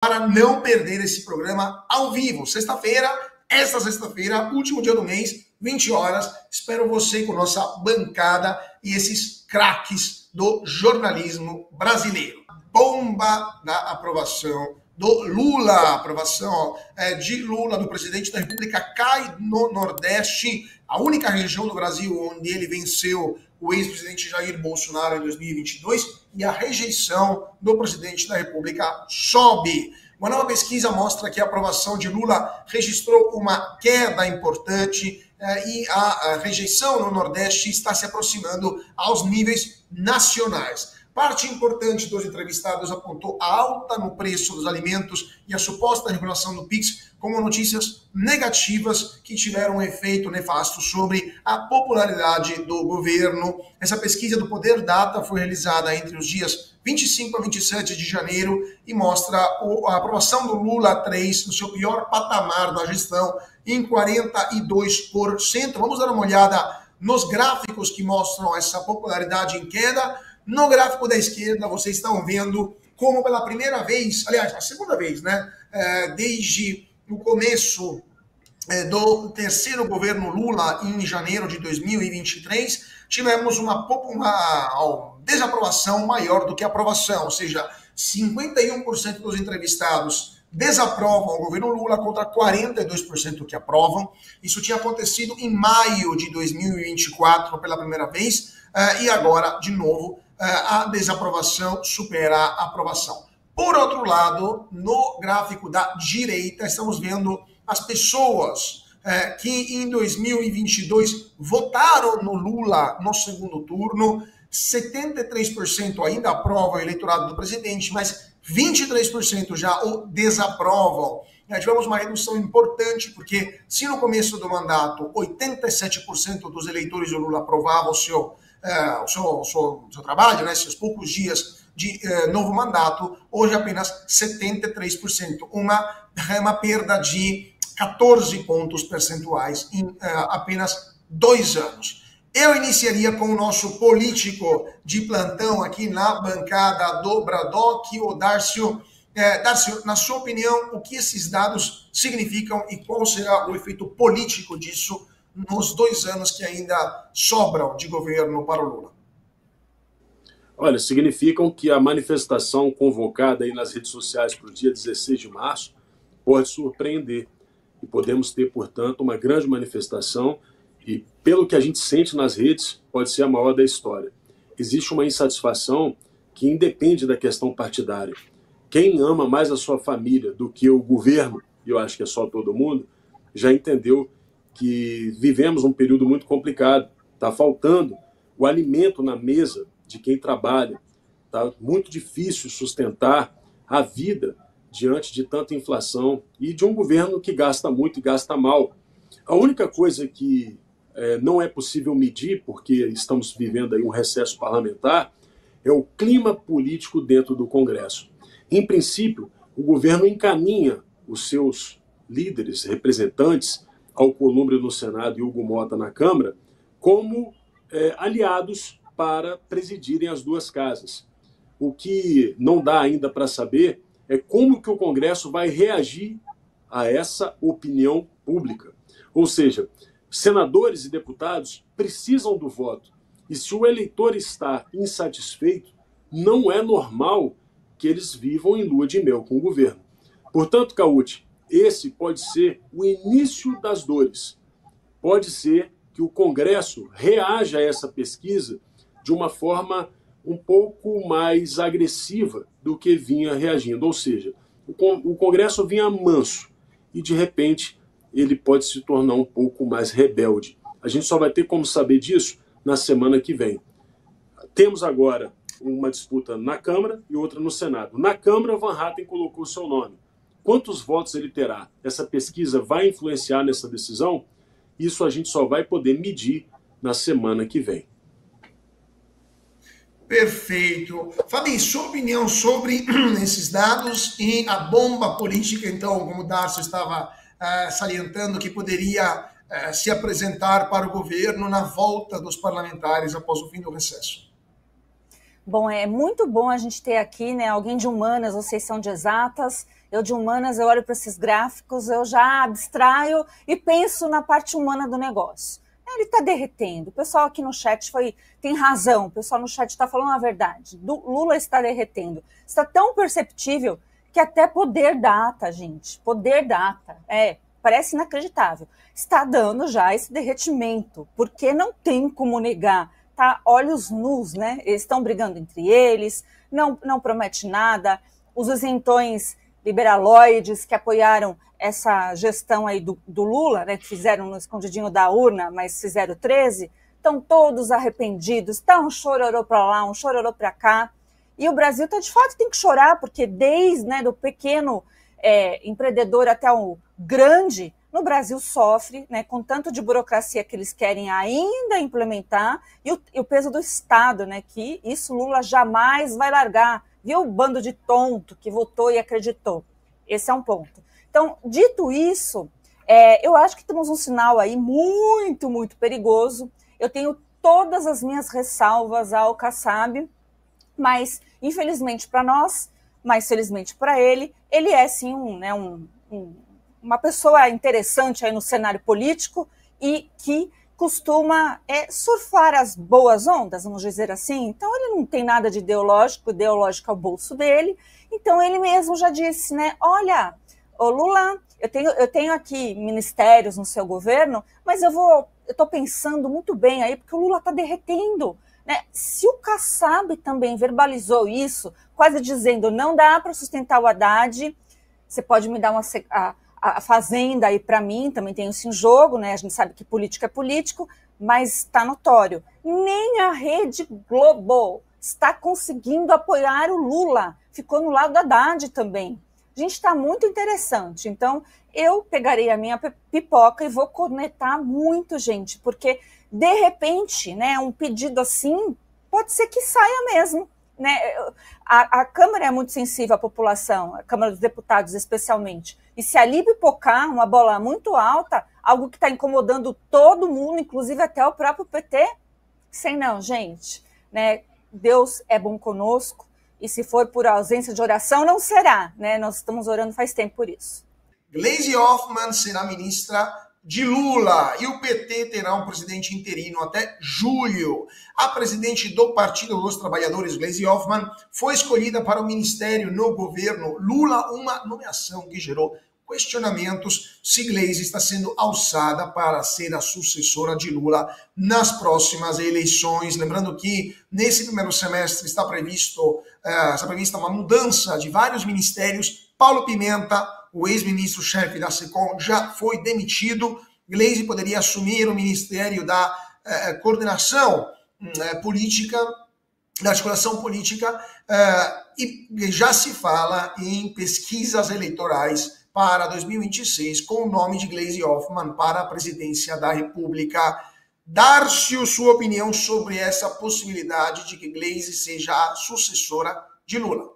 para não perder esse programa ao vivo. Esta sexta-feira, último dia do mês, 20 horas. Espero você com nossa bancada e esses craques do jornalismo brasileiro. Bomba da aprovação do Lula, a aprovação de Lula, do presidente da República, cai no Nordeste, a única região do Brasil onde ele venceu o ex-presidente Jair Bolsonaro em 2022, e a rejeição do presidente da República sobe. Uma nova pesquisa mostra que a aprovação de Lula registrou uma queda importante e a rejeição no Nordeste está se aproximando aos níveis nacionais. Parte importante dos entrevistados apontou a alta no preço dos alimentos e a suposta regulação do PIX como notícias negativas que tiveram um efeito nefasto sobre a popularidade do governo. Essa pesquisa do Poder Data foi realizada entre os dias 25 a 27 de janeiro e mostra a aprovação do Lula 3 no seu pior patamar da gestão, em 42%. Vamos dar uma olhada nos gráficos que mostram essa popularidade em queda. No gráfico da esquerda, vocês estão vendo como pela primeira vez, aliás, a segunda vez, né, desde o começo do terceiro governo Lula, em janeiro de 2023, tivemos uma desaprovação maior do que aprovação, ou seja, 51% dos entrevistados desaprovam o governo Lula contra 42% que aprovam. Isso tinha acontecido em maio de 2024 pela primeira vez, e agora, de novo, a desaprovação supera a aprovação. Por outro lado, no gráfico da direita, estamos vendo as pessoas que em 2022 votaram no Lula no segundo turno. 73% ainda aprovam o eleitorado do presidente, mas 23% já o desaprovam. Tivemos uma redução importante, porque se no começo do mandato 87% dos eleitores do Lula aprovavam o seu trabalho, né, seus poucos dias de novo mandato, hoje apenas 73%, uma perda de 14 pontos percentuais em apenas 2 anos. Eu iniciaria com o nosso político de plantão aqui na bancada do Bradock, o Darcio. Darcio, na sua opinião, o que esses dados significam e qual será o efeito político disso nos 2 anos que ainda sobram de governo para o Lula? Olha, significam que a manifestação convocada aí nas redes sociais para o dia 16 de março pode surpreender. E podemos ter, portanto, uma grande manifestação e, pelo que a gente sente nas redes, pode ser a maior da história. Existe uma insatisfação que independe da questão partidária. Quem ama mais a sua família do que o governo, e eu acho que é só todo mundo, já entendeu que vivemos um período muito complicado. Está faltando o alimento na mesa de quem trabalha. Está muito difícil sustentar a vida diante de tanta inflação e de um governo que gasta muito e gasta mal. A única coisa que não é possível medir, porque estamos vivendo aí um recesso parlamentar, é o clima político dentro do Congresso. Em princípio, o governo encaminha os seus líderes, representantes, Alcolumbre no Senado e Hugo Mota na Câmara, como aliados para presidirem as duas casas. O que não dá ainda para saber é como que o Congresso vai reagir a essa opinião pública. Ou seja, senadores e deputados precisam do voto. E se o eleitor está insatisfeito, não é normal que eles vivam em lua de mel com o governo. Portanto, Cauti, esse pode ser o início das dores. Pode ser que o Congresso reaja a essa pesquisa de uma forma um pouco mais agressiva do que vinha reagindo. Ou seja, o Congresso vinha manso e, de repente, ele pode se tornar um pouco mais rebelde. A gente só vai ter como saber disso na semana que vem. Temos agora uma disputa na Câmara e outra no Senado. Na Câmara, Van Hatten colocou o seu nome. Quantos votos ele terá? Essa pesquisa vai influenciar nessa decisão? Isso a gente só vai poder medir na semana que vem. Perfeito. Fabi, sua opinião sobre esses dados e a bomba política, então, como o Darcio estava salientando, que poderia se apresentar para o governo na volta dos parlamentares após o fim do recesso? Bom, é muito bom a gente ter aqui, né, alguém de humanas, vocês são de exatas, Eu de humanas, eu olho para esses gráficos, eu já abstraio e penso na parte humana do negócio. Ele está derretendo. O pessoal aqui no chat tem razão. O pessoal no chat está falando a verdade. Lula está derretendo. Está tão perceptível que até poder data, gente. Poder data. Parece inacreditável. Está dando já esse derretimento. Porque não tem como negar. Tá olhos nus, né? Eles estão brigando entre eles. Não promete nada. Os isentões liberaloides que apoiaram essa gestão aí do Lula, né, que fizeram no escondidinho da urna, mas fizeram 13, estão todos arrependidos, está um chororô para lá, um chororô para cá, e o Brasil de fato tem que chorar, porque desde, né, do pequeno empreendedor até o grande, no Brasil sofre, né, com tanto de burocracia que eles querem ainda implementar, e o peso do Estado, né, que isso Lula jamais vai largar, viu o bando de tonto que votou e acreditou. Esse é um ponto. Então, dito isso, eu acho que temos um sinal aí muito, muito perigoso. Eu tenho todas as minhas ressalvas ao Kassab, mas, infelizmente para nós, mas felizmente para ele é sim uma pessoa interessante aí no cenário político e que costuma surfar as boas ondas, vamos dizer assim. Então, ele não tem nada de ideológico é o bolso dele. Então, ele mesmo já disse, né, olha, ô Lula, eu tenho aqui ministérios no seu governo, mas eu estou pensando muito bem aí, porque o Lula está derretendo. Né? Se o Kassab também verbalizou isso, quase dizendo, não dá para sustentar o Haddad, você pode me dar a fazenda aí para mim, também tem isso em jogo, né? A gente sabe que político é político, mas está notório. Nem a Rede Globo está conseguindo apoiar o Lula, ficou no lado da Haddad também. Gente, está muito interessante. Então, eu pegarei a minha pipoca e vou cornetar muito, gente, porque, de repente, né, um pedido assim, pode ser que saia mesmo. Né? A Câmara é muito sensível à população, a Câmara dos Deputados especialmente. E se ali pipocar uma bola muito alta, algo que está incomodando todo mundo, inclusive até o próprio PT, sei não, gente. Né? Deus é bom conosco. E se for por ausência de oração, não será, né? Nós estamos orando faz tempo por isso. Gleisi Hoffmann será ministra de Lula e o PT terá um presidente interino até julho. A presidente do Partido dos Trabalhadores, Gleisi Hoffmann, foi escolhida para o ministério no governo Lula, uma nomeação que gerou questionamentos se Gleisi está sendo alçada para ser a sucessora de Lula nas próximas eleições. Lembrando que nesse primeiro semestre está prevista uma mudança de vários ministérios. Paulo Pimenta, o ex-ministro-chefe da SECOM, já foi demitido. Gleisi poderia assumir o Ministério da Coordenação Política, da Articulação Política, e já se fala em pesquisas eleitorais para 2026, com o nome de Gleisi Hoffmann para a presidência da República. Darcio, sua opinião sobre essa possibilidade de que Gleisi seja a sucessora de Lula?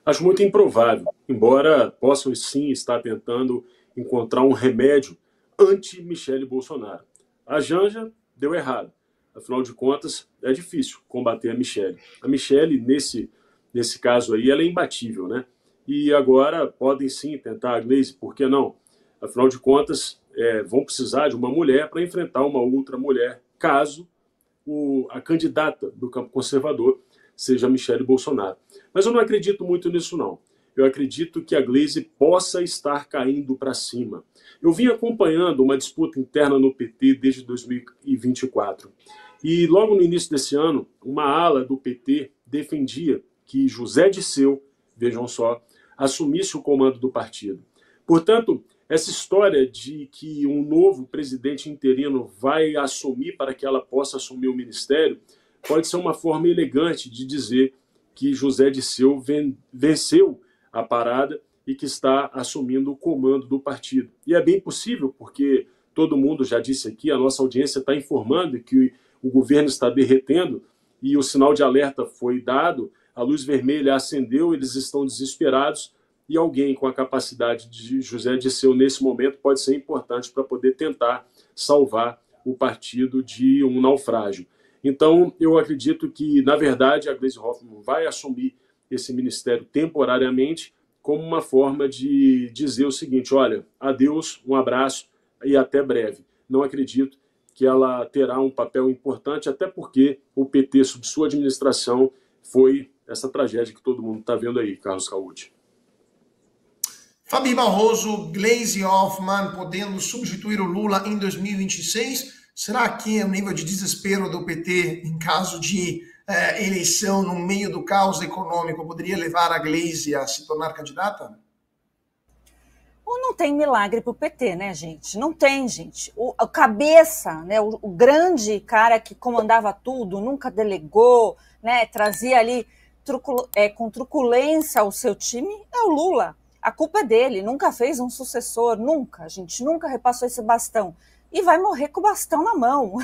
Acho muito improvável, embora possam sim estar tentando encontrar um remédio anti-Michele Bolsonaro. A Janja deu errado. Afinal de contas, é difícil combater a Michele. A Michele, nesse caso aí, ela é imbatível, né? E agora podem sim tentar a Gleisi, por que não? Afinal de contas, vão precisar de uma mulher para enfrentar uma outra mulher, caso a candidata do campo conservador seja a Michele Bolsonaro. Mas eu não acredito muito nisso, não. Eu acredito que a Gleisi possa estar caindo para cima. Eu vim acompanhando uma disputa interna no PT desde 2024. E logo no início desse ano, uma ala do PT defendia que José Dirceu, vejam só, assumisse o comando do partido. Portanto, essa história de que um novo presidente interino vai assumir para que ela possa assumir o ministério pode ser uma forma elegante de dizer que José Dirceu venceu a parada e que está assumindo o comando do partido. E é bem possível, porque todo mundo já disse aqui, a nossa audiência está informando que o governo está derretendo e o sinal de alerta foi dado, a luz vermelha acendeu, eles estão desesperados e alguém com a capacidade de José Dirceu nesse momento pode ser importante para poder tentar salvar o partido de um naufrágio. Então, eu acredito que, na verdade, a Gleisi Hoffmann vai assumir esse ministério temporariamente como uma forma de dizer o seguinte: olha, adeus, um abraço e até breve. Não acredito que ela terá um papel importante, até porque o PT, sob sua administração, foi essa tragédia que todo mundo está vendo aí, Carlos Cauti. Fabi Barroso, Gleisi Hoffmann podendo substituir o Lula em 2026? Será que o nível de desespero do PT em caso de eleição no meio do caos econômico poderia levar a Gleisi a se tornar candidata? Ou não tem milagre para o PT, né, gente? Não tem, gente. O cabeça, né, o grande cara que comandava tudo, nunca delegou, né, trazia ali com truculência o seu time, é o Lula. A culpa é dele, nunca fez um sucessor, nunca. A gente nunca repassou esse bastão. E vai morrer com o bastão na mão.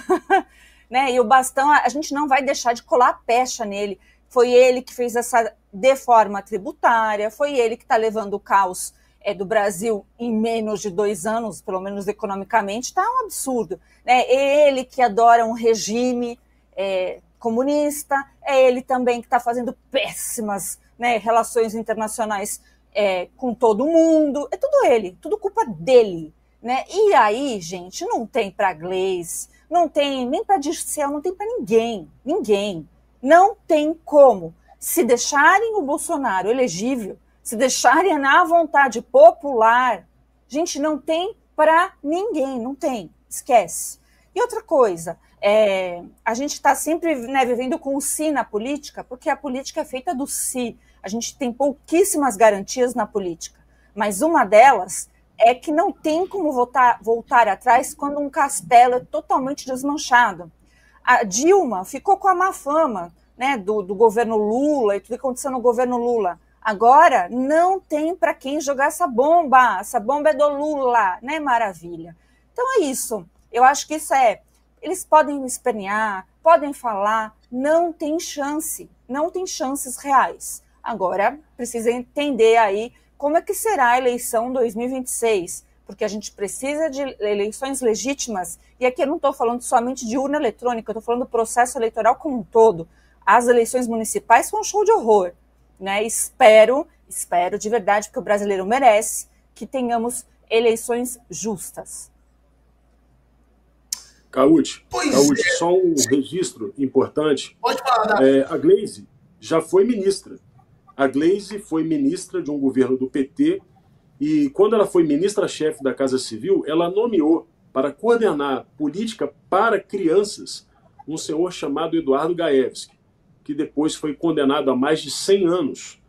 Né? E o bastão, a gente não vai deixar de colar a pecha nele. Foi ele que fez essa deforma tributária, foi ele que está levando o caos do Brasil em menos de 2 anos, pelo menos economicamente, está um absurdo. Né? É ele que adora um regime comunista, é ele também que está fazendo péssimas, né, relações internacionais com todo mundo, é tudo ele, tudo culpa dele. Né? E aí, gente, não tem para Gleisi, não tem nem para Dirceu, não tem para ninguém. Não tem como. Se deixarem o Bolsonaro elegível, se deixarem na vontade popular, gente, não tem para ninguém, não tem, esquece. E outra coisa, a gente está sempre, né, vivendo com o si na política, porque a política é feita do si. A gente tem pouquíssimas garantias na política, mas uma delas é que não tem como voltar atrás quando um castelo é totalmente desmanchado. A Dilma ficou com a má fama, né, do governo Lula e tudo que aconteceu no governo Lula. Agora não tem para quem jogar essa bomba é do Lula, né, maravilha. Então é isso, eu acho que isso eles podem espernear, podem falar, não tem chance, não tem chances reais. Agora precisa entender aí como é que será a eleição 2026, porque a gente precisa de eleições legítimas, e aqui eu não estou falando somente de urna eletrônica, eu estou falando do processo eleitoral como um todo. As eleições municipais são um show de horror, né? Espero de verdade, porque o brasileiro merece, que tenhamos eleições justas. Cauti, só um registro importante. Pode falar. A Gleisi já foi ministra. A Gleisi foi ministra de um governo do PT e, quando ela foi ministra-chefe da Casa Civil, ela nomeou para coordenar política para crianças um senhor chamado Eduardo Gaevski, que depois foi condenado a mais de 100 anos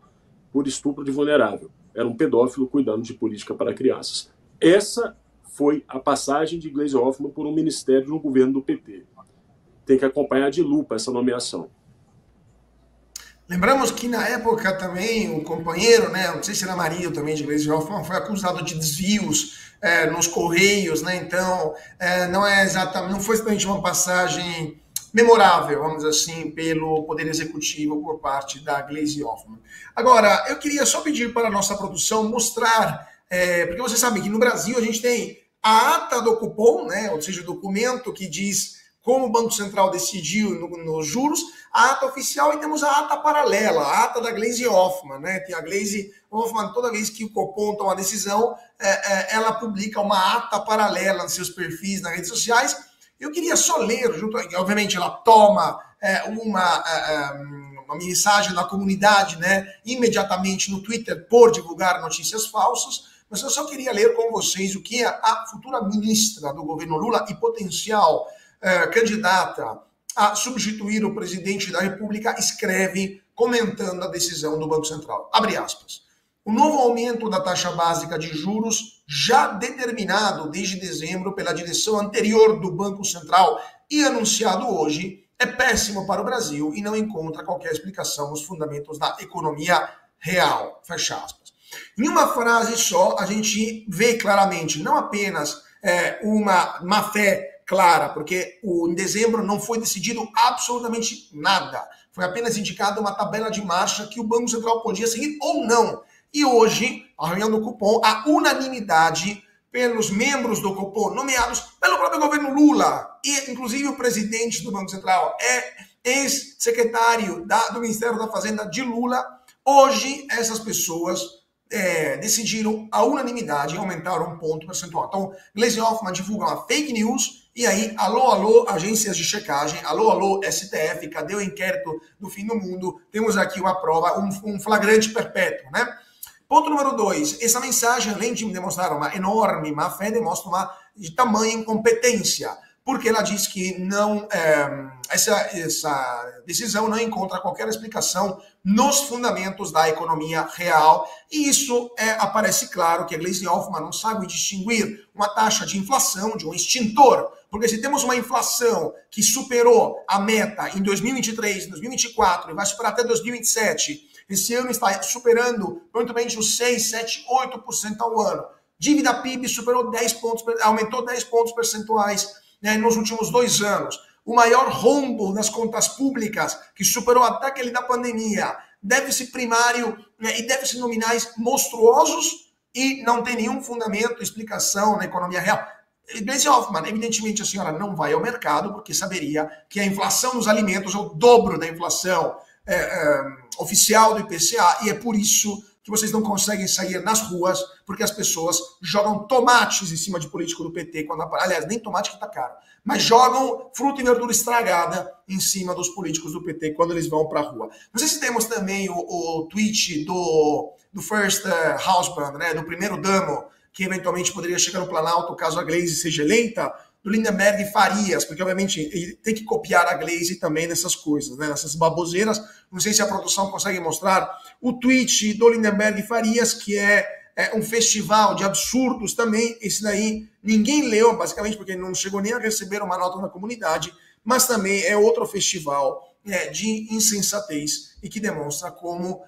por estupro de vulnerável. Era um pedófilo cuidando de política para crianças. Essa foi a passagem de Gleisi Hoffmann por um ministério no governo do PT. Tem que acompanhar de lupa essa nomeação. Lembramos que na época também o companheiro, né, não sei se era marido também de Gleisi Hoffmann, foi acusado de desvios nos Correios, né? Então não foi exatamente uma passagem memorável, vamos dizer assim, pelo Poder Executivo por parte da Gleisi Hoffmann. Agora, eu queria só pedir para a nossa produção mostrar, porque você sabe que no Brasil a gente tem a ata do cupom, né, ou seja, o documento que diz como o Banco Central decidiu nos juros, a ata oficial, e temos a ata paralela, a ata da Gleisi Hoffmann, né? Tem a Gleisi Hoffmann, toda vez que o Copom toma uma decisão, ela publica uma ata paralela nos seus perfis nas redes sociais. Eu queria só ler, obviamente ela toma uma mensagem da comunidade, né, imediatamente no Twitter por divulgar notícias falsas, mas eu só queria ler com vocês o que a futura ministra do governo Lula e potencial candidata a substituir o presidente da República escreve comentando a decisão do Banco Central. Abre aspas. O novo aumento da taxa básica de juros, já determinado desde dezembro pela direção anterior do Banco Central e anunciado hoje, é péssimo para o Brasil e não encontra qualquer explicação nos fundamentos da economia real. Fecha aspas. Em uma frase só, a gente vê claramente não apenas uma má-fé clara, porque em dezembro não foi decidido absolutamente nada. Foi apenas indicada uma tabela de marcha que o Banco Central podia seguir ou não. E hoje, a reunião do Copom, a unanimidade pelos membros do Copom, nomeados pelo próprio governo Lula, e inclusive o presidente do Banco Central é ex-secretário do Ministério da Fazenda de Lula, Hoje, essas pessoas decidiram a unanimidade aumentar um ponto percentual. Então, Gleisi Hoffmann divulga uma fake news e aí, alô, agências de checagem, alô, STF, cadê o inquérito do fim do mundo? Temos aqui uma prova, um flagrante perpétuo, né? Ponto número 2, essa mensagem, além de demonstrar uma enorme má fé, demonstra uma de tamanha incompetência, porque ela diz que não, essa decisão não encontra qualquer explicação nos fundamentos da economia real, e isso aparece claro que a Gleisi Hoffmann não sabe distinguir uma taxa de inflação de um extintor, porque se temos uma inflação que superou a meta em 2023, 2024 e vai superar até 2027, esse ano está superando provavelmente os 6, 7, 8% ao ano. Dívida PIB superou 10 pontos, aumentou 10 pontos percentuais, né, nos últimos 2 anos. O maior rombo nas contas públicas, que superou até aquele da pandemia. Déficit primário, né, e déficit nominais monstruosos e não tem nenhum fundamento, explicação na economia real. Gleisi Hoffmann, evidentemente a senhora não vai ao mercado porque saberia que a inflação dos alimentos é o dobro da inflação oficial do IPCA, e é por isso que vocês não conseguem sair nas ruas, porque as pessoas jogam tomates em cima de político do PT, quando aliás, nem tomate que tá caro, mas jogam fruta e verdura estragada em cima dos políticos do PT quando eles vão pra rua. Não sei se temos também o tweet do First Husband, né, do primeiro damo, que eventualmente poderia chegar no Planalto caso a Gleisi seja eleita, do Lindenberg e Farias, porque obviamente ele tem que copiar a Gleisi também nessas coisas, né, nessas baboseiras. Não sei se a produção consegue mostrar o tweet do Lindenberg e Farias, que é um festival de absurdos também. Esse daí ninguém leu, basicamente porque não chegou nem a receber uma nota da comunidade, mas também é outro festival de insensatez e que demonstra como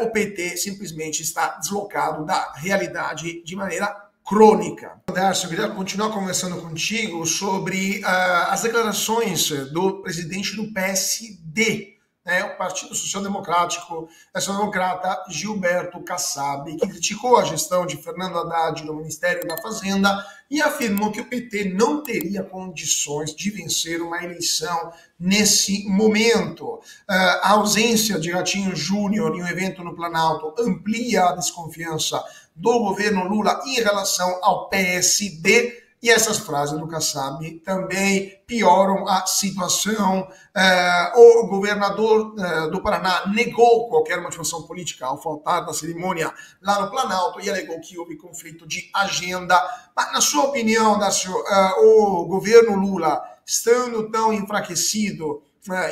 o PT simplesmente está deslocado da realidade de maneira crônica. Darcio, eu queria continuar conversando contigo sobre as declarações do presidente do PSD, né, o Partido Social-Democrata Gilberto Kassab, que criticou a gestão de Fernando Haddad no Ministério da Fazenda e afirmou que o PT não teria condições de vencer uma eleição nesse momento. A ausência de Ratinho Júnior em um evento no Planalto amplia a desconfiança do governo Lula em relação ao PSD, e essas frases do Kassab também pioram a situação. O governador do Paraná negou qualquer motivação política ao faltar da cerimônia lá no Planalto e alegou que houve conflito de agenda. Mas, na sua opinião, Darcio, o governo Lula, estando tão enfraquecido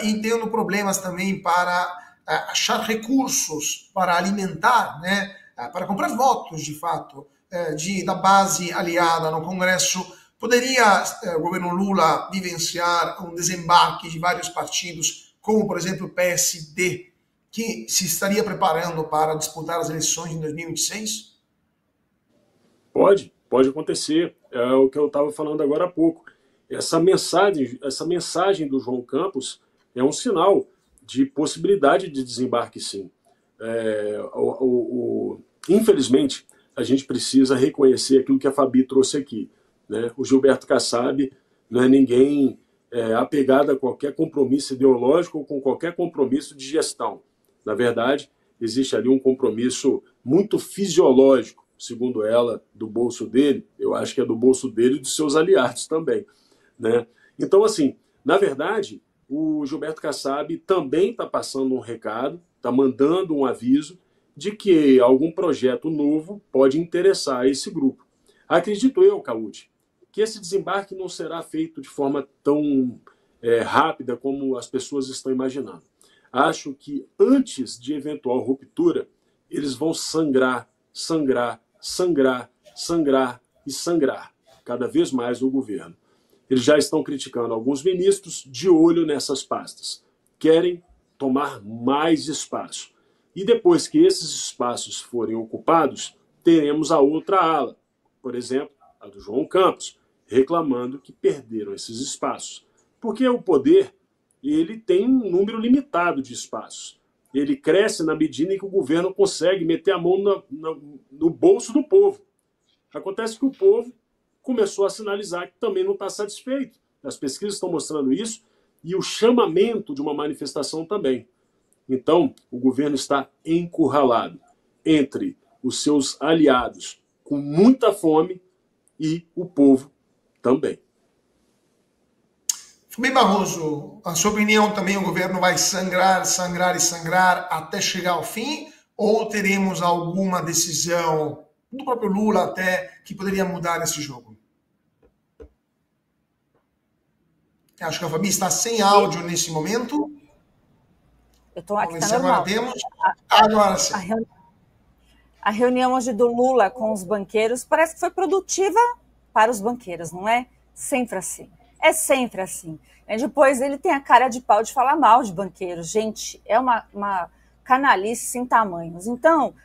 e tendo problemas também para achar recursos para alimentar, né, para comprar votos, de fato, da base aliada no Congresso, poderia o governo Lula vivenciar um desembarque de vários partidos, como, por exemplo, o PSD, que se estaria preparando para disputar as eleições em 2026? Pode acontecer. É o que eu estava falando agora há pouco. Essa mensagem do João Campos é um sinal de possibilidade de desembarque, sim. Infelizmente, a gente precisa reconhecer aquilo que a Fabi trouxe aqui, né? O Gilberto Kassab não é ninguém apegado a qualquer compromisso ideológico ou com qualquer compromisso de gestão. Na verdade, existe ali um compromisso muito fisiológico, segundo ela, do bolso dele. Eu acho que é do bolso dele e dos seus aliados também, né? Então, assim, na verdade, o Gilberto Kassab também está passando um recado, está mandando um aviso de que algum projeto novo pode interessar esse grupo. Acredito eu, Cauti, que esse desembarque não será feito de forma tão rápida como as pessoas estão imaginando. Acho que antes de eventual ruptura, eles vão sangrar cada vez mais o governo. Eles já estão criticando alguns ministros de olho nessas pastas. Querem tomar mais espaço. E depois que esses espaços forem ocupados, teremos a outra ala, por exemplo, a do João Campos, reclamando que perderam esses espaços. Porque o poder, ele tem um número limitado de espaços. Ele cresce na medida em que o governo consegue meter a mão no bolso do povo. Acontece que o povo começou a sinalizar que também não está satisfeito. As pesquisas estão mostrando isso e o chamamento de uma manifestação também. Então, o governo está encurralado entre os seus aliados com muita fome e o povo também. Fabio Barroso, a sua opinião também, o governo vai sangrar, sangrar e sangrar até chegar ao fim? Ou teremos alguma decisão do próprio Lula até que poderia mudar esse jogo? Acho que a Fabi está sem áudio nesse momento. Eu estou aqui, Vamos ver tá se normal. agora temos. Agora sim. A reunião hoje do Lula com os banqueiros parece que foi produtiva para os banqueiros, não é? Sempre assim. É sempre assim. E depois ele tem a cara de pau de falar mal de banqueiros. Gente, é uma canalice sem tamanhos. Então,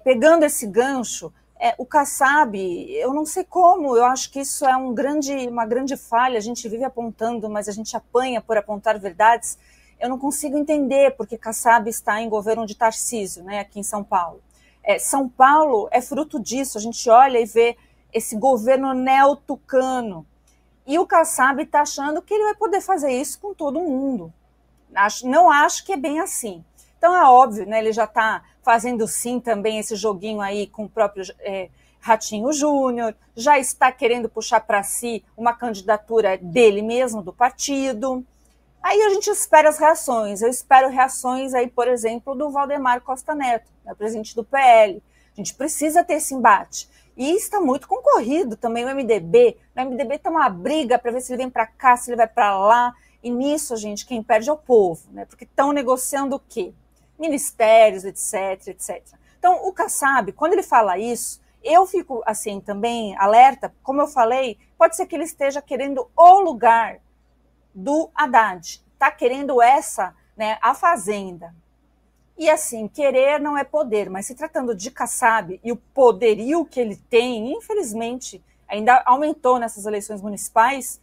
pegando esse gancho, o Kassab, eu não sei como, eu acho que isso é uma grande falha. A gente vive apontando, mas a gente apanha por apontar verdades. Eu não consigo entender porque Kassab está em governo de Tarcísio, né, aqui em São Paulo. São Paulo é fruto disso. A gente olha e vê esse governo neo-tucano. E o Kassab está achando que ele vai poder fazer isso com todo mundo. Não acho que é bem assim. Então é óbvio, né, ele já está fazendo sim também esse joguinho aí com o próprio Ratinho Júnior, já está querendo puxar para si uma candidatura dele mesmo, do partido. Aí a gente espera as reações. Eu espero reações aí, por exemplo, do Valdemar Costa Neto, né, presidente do PL. A gente precisa ter esse embate. E está muito concorrido também o MDB. O MDB está uma briga para ver se ele vem para cá, se ele vai para lá. E nisso, gente, quem perde é o povo, né? Porque estão negociando o quê? Ministérios, etc, etc. Então, o Kassab, quando ele fala isso, eu fico, assim, também alerta. Como eu falei, pode ser que ele esteja querendo o lugar do Haddad. Está querendo essa, né, a fazenda. E assim, querer não é poder, mas se tratando de Kassab e o poderio que ele tem, infelizmente, ainda aumentou nessas eleições municipais,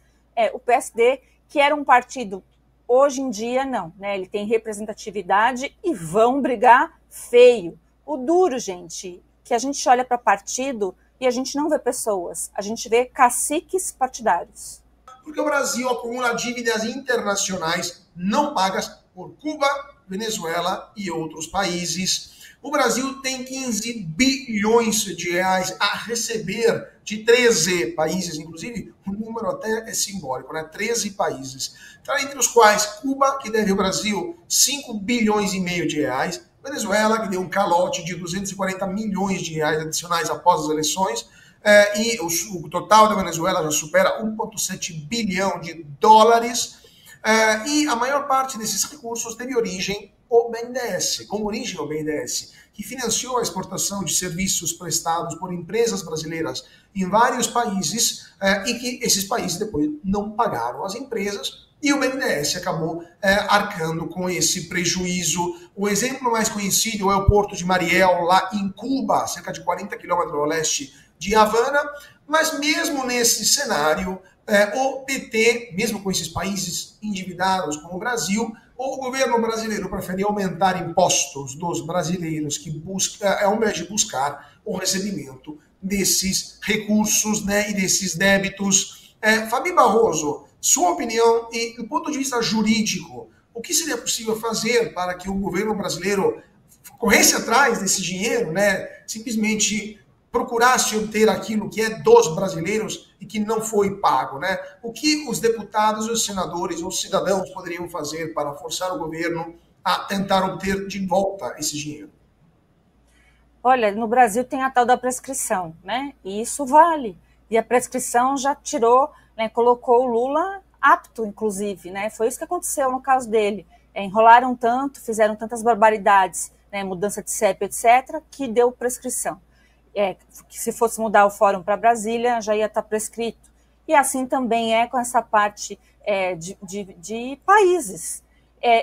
o PSD, que era um partido, hoje em dia não, né? Ele tem representatividade e vão brigar feio. O duro, gente, que a gente olha para partido e a gente não vê pessoas, a gente vê caciques partidários. Porque o Brasil acumula dívidas internacionais não pagas por Cuba, Venezuela e outros países. O Brasil tem 15 bilhões de reais a receber de 13 países, inclusive o número até é simbólico, né? 13 países. Está entre os quais Cuba, que deve ao Brasil 5 bilhões e meio de reais, Venezuela, que deu um calote de 240 milhões de reais adicionais após as eleições, e o total da Venezuela já supera 1,7 bilhão de dólares, e a maior parte desses recursos teve origem o BNDES, como origem o BNDES, que financiou a exportação de serviços prestados por empresas brasileiras em vários países, e que esses países depois não pagaram as empresas, e o BNDES acabou arcando com esse prejuízo. O exemplo mais conhecido é o Porto de Mariel, lá em Cuba, cerca de 40 quilômetros ao leste de Havana, mas mesmo nesse cenário, o PT, mesmo com esses países endividados como o Brasil, o governo brasileiro prefere aumentar impostos dos brasileiros que ao invés de buscar o recebimento desses recursos, né, e desses débitos. Fabi Barroso, sua opinião e do ponto de vista jurídico, o que seria possível fazer para que o governo brasileiro corresse atrás desse dinheiro, né, simplesmente procurasse obter aquilo que é dos brasileiros e que não foi pago, né? O que os deputados, os senadores, os cidadãos poderiam fazer para forçar o governo a tentar obter de volta esse dinheiro? Olha, no Brasil tem a tal da prescrição, né? E isso vale. E a prescrição já tirou, né, colocou o Lula apto, inclusive, né? Foi isso que aconteceu no caso dele. Enrolaram tanto, fizeram tantas barbaridades, né, mudança de CEP, etc., que deu prescrição. Que se fosse mudar o fórum para Brasília, já ia estar prescrito. E assim também é com essa parte de países.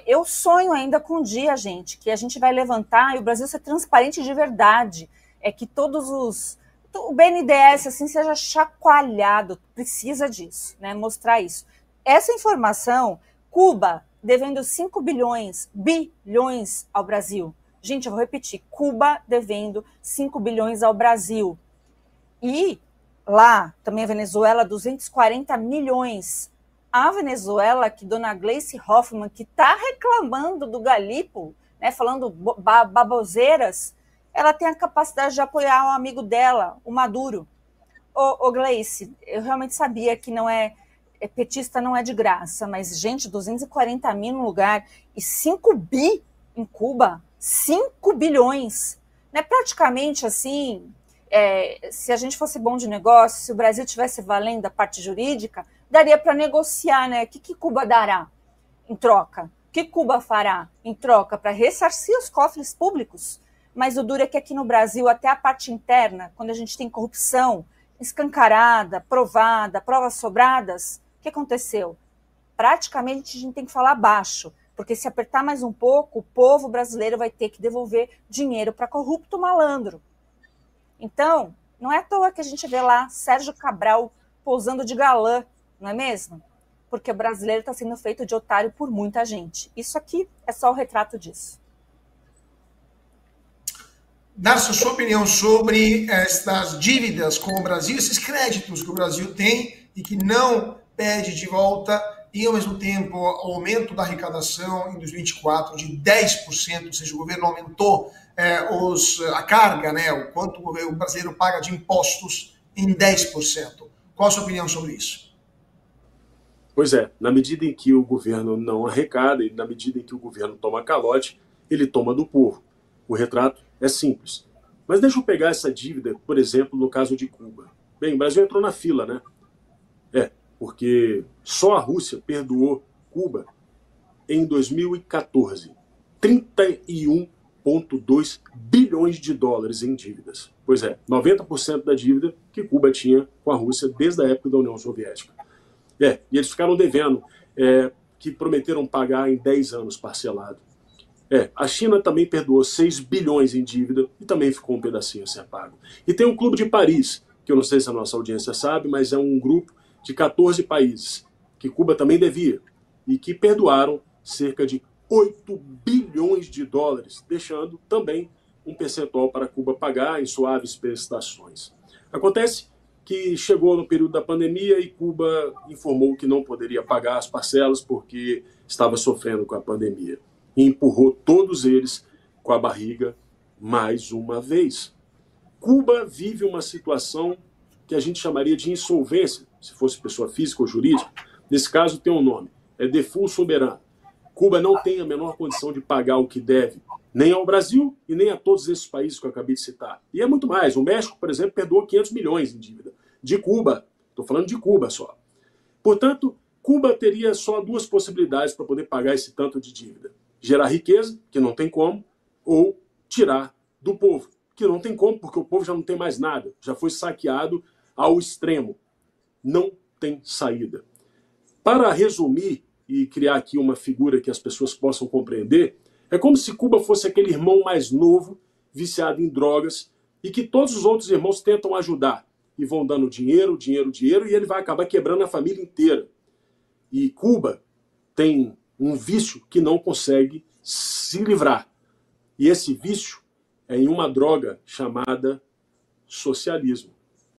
Eu sonho ainda com um dia, gente, que a gente vai levantar e o Brasil ser transparente de verdade. Que o BNDES assim, seja chacoalhado, precisa disso, né, mostrar isso. Essa informação, Cuba devendo 5 bilhões ao Brasil. Gente, eu vou repetir, Cuba devendo 5 bilhões ao Brasil. E lá, também a Venezuela, 240 milhões. A Venezuela, que dona Gleice Hoffmann, que está reclamando do Galipo, né, falando baboseiras, ela tem a capacidade de apoiar um amigo dela, o Maduro. Ô Gleice, eu realmente sabia que não petista não é de graça, mas, gente, 240 mil no lugar e 5 bi em Cuba, 5 bilhões. Né? Praticamente assim, se a gente fosse bom de negócio, se o Brasil tivesse valendo a parte jurídica, daria para negociar, né? O que Cuba dará em troca? O que Cuba fará em troca para ressarcir os cofres públicos? Mas o duro é que aqui no Brasil, até a parte interna, quando a gente tem corrupção escancarada, provada, provas sobradas, o que aconteceu? Praticamente a gente tem que falar baixo, porque se apertar mais um pouco, o povo brasileiro vai ter que devolver dinheiro para corrupto malandro. Então, não é à toa que a gente vê lá Sérgio Cabral pousando de galã, não é mesmo? Porque o brasileiro está sendo feito de otário por muita gente. Isso aqui é só o retrato disso. Darcy, sua opinião sobre estas dívidas com o Brasil, esses créditos que o Brasil tem e que não pede de volta, e ao mesmo tempo o aumento da arrecadação em 2024 de 10%, ou seja, o governo aumentou a carga, né, o quanto o brasileiro paga de impostos em 10%. Qual a sua opinião sobre isso? Pois é, na medida em que o governo não arrecada e na medida em que o governo toma calote, ele toma do povo. O retrato é simples. Mas deixa eu pegar essa dívida, por exemplo, no caso de Cuba. Bem, o Brasil entrou na fila, né? Porque só a Rússia perdoou Cuba em 2014. 31,2 bilhões de dólares em dívidas. Pois é, 90% da dívida que Cuba tinha com a Rússia desde a época da União Soviética. E eles ficaram devendo, que prometeram pagar em 10 anos parcelado. A China também perdoou 6 bilhões em dívida e também ficou um pedacinho a ser pago. E tem o Clube de Paris, que eu não sei se a nossa audiência sabe, mas é um grupo de 14 países, que Cuba também devia, e que perdoaram cerca de 8 bilhões de dólares, deixando também um percentual para Cuba pagar em suaves prestações. Acontece que chegou no período da pandemia e Cuba informou que não poderia pagar as parcelas porque estava sofrendo com a pandemia. E empurrou todos eles com a barriga mais uma vez. Cuba vive uma situação que a gente chamaria de insolvência, se fosse pessoa física ou jurídica. Nesse caso tem um nome, é default soberano. Cuba não tem a menor condição de pagar o que deve, nem ao Brasil e nem a todos esses países que eu acabei de citar. E é muito mais. O México, por exemplo, perdoou 500 milhões em dívida. De Cuba, estou falando de Cuba só. Portanto, Cuba teria só duas possibilidades para poder pagar esse tanto de dívida. Gerar riqueza, que não tem como, ou tirar do povo, que não tem como, porque o povo já não tem mais nada, já foi saqueado ao extremo. Não tem saída. Para resumir e criar aqui uma figura que as pessoas possam compreender, é como se Cuba fosse aquele irmão mais novo, viciado em drogas, e que todos os outros irmãos tentam ajudar, e vão dando dinheiro, dinheiro, dinheiro, e ele vai acabar quebrando a família inteira. E Cuba tem um vício que não consegue se livrar. E esse vício é em uma droga chamada socialismo.